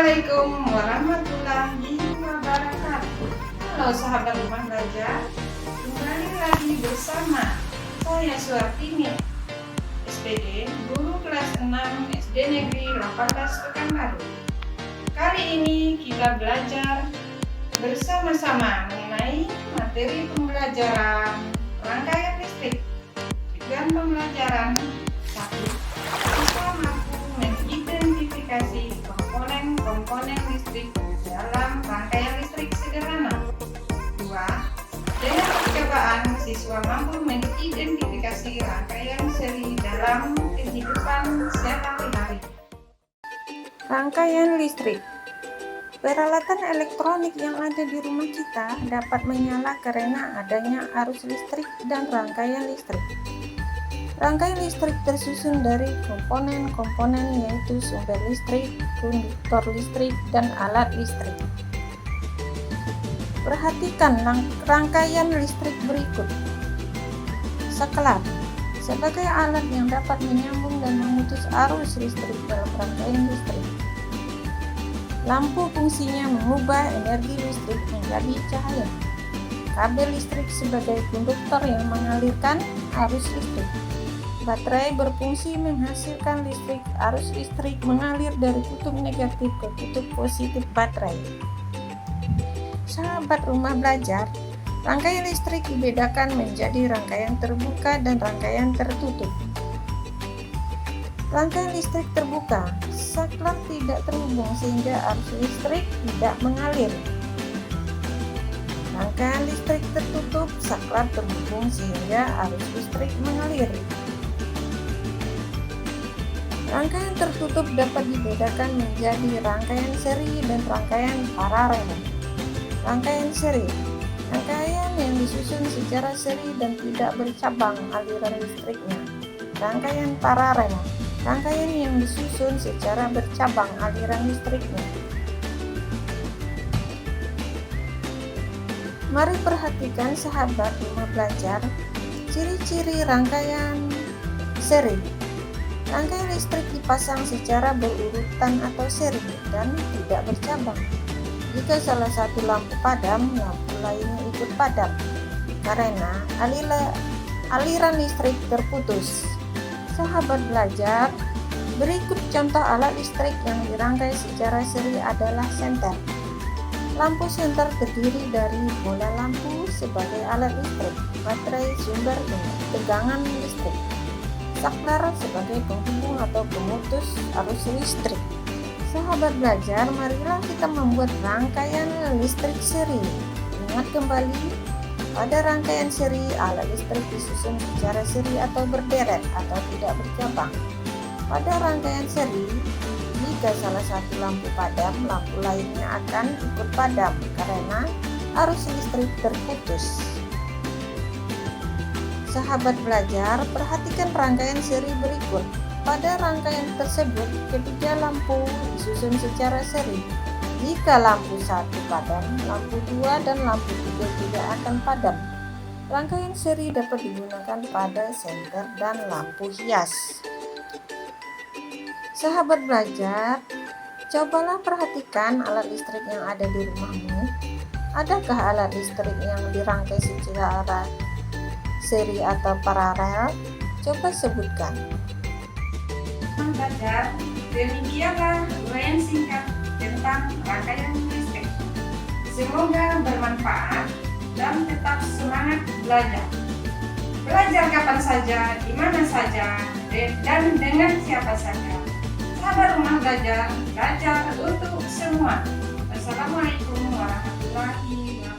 Assalamualaikum warahmatullahi wabarakatuh. Halo sahabat rumah belajar, kembali lagi bersama saya Suartini, SPD, guru kelas 6 SD Negeri 18 Pekanbaru. Kali ini kita belajar bersama-sama mengenai materi pembelajaran rangkaian listrik dan pembelajaran 1. Siswa mampu mengidentifikasi komponen listrik dalam rangkaian listrik sederhana. 2. Dengan percobaan, siswa mampu mengidentifikasi rangkaian seri dalam kehidupan sehari-hari. Rangkaian listrik. Peralatan elektronik yang ada di rumah kita dapat menyala karena adanya arus listrik dan rangkaian listrik. Rangkaian listrik tersusun dari komponen-komponen yaitu sumber listrik, konduktor listrik, dan alat listrik. Perhatikan rangkaian listrik berikut. Saklar sebagai alat yang dapat menyambung dan memutus arus listrik dalam rangkaian listrik. Lampu fungsinya mengubah energi listrik menjadi cahaya. Kabel listrik sebagai konduktor yang mengalirkan arus listrik. Baterai berfungsi menghasilkan listrik. Arus listrik mengalir dari kutub negatif ke kutub positif baterai. Sahabat rumah belajar, rangkaian listrik dibedakan menjadi rangkaian terbuka dan rangkaian tertutup. Rangkaian listrik terbuka, saklar tidak terhubung sehingga arus listrik tidak mengalir. Rangkaian listrik tertutup, saklar terhubung sehingga arus listrik mengalir. Rangkaian tertutup dapat dibedakan menjadi rangkaian seri dan rangkaian paralel. Rangkaian seri, rangkaian yang disusun secara seri dan tidak bercabang aliran listriknya. Rangkaian paralel, rangkaian yang disusun secara bercabang aliran listriknya. Mari perhatikan sahabat rumah belajar, ciri-ciri rangkaian seri. Rangkaian listrik dipasang secara berurutan atau seri dan tidak bercabang. Jika salah satu lampu padam, lampu lainnya ikut padam karena aliran listrik terputus. Sahabat belajar, berikut contoh alat listrik yang dirangkai secara seri adalah senter. Lampu senter terdiri dari bola lampu sebagai alat listrik, baterai sumber tegangan listrik, saklar sebagai penghubung atau pemutus arus listrik. Sahabat belajar, marilah kita membuat rangkaian listrik seri. Ingat kembali, pada rangkaian seri, alat listrik disusun secara seri atau berderet atau tidak bercabang. Pada rangkaian seri, jika salah satu lampu padam, lampu lainnya akan ikut padam karena arus listrik terputus. Sahabat belajar, perhatikan rangkaian seri berikut. Pada rangkaian tersebut, ketiga lampu disusun secara seri. Jika lampu 1 padam, lampu 2 dan lampu 3 tidak akan padam. Rangkaian seri dapat digunakan pada senter dan lampu hias. Sahabat belajar, cobalah perhatikan alat listrik yang ada di rumahmu. Adakah alat listrik yang dirangkai secara seri atau paralel? Coba sebutkan. Belajar, demikianlah uraian singkat tentang rangkaian listrik. Semoga bermanfaat dan tetap semangat belajar. Belajar kapan saja, di mana saja, dan dengan siapa saja. Sahabat rumah belajar, belajar untuk semua. Wassalamualaikum warahmatullahi wabarakatuh.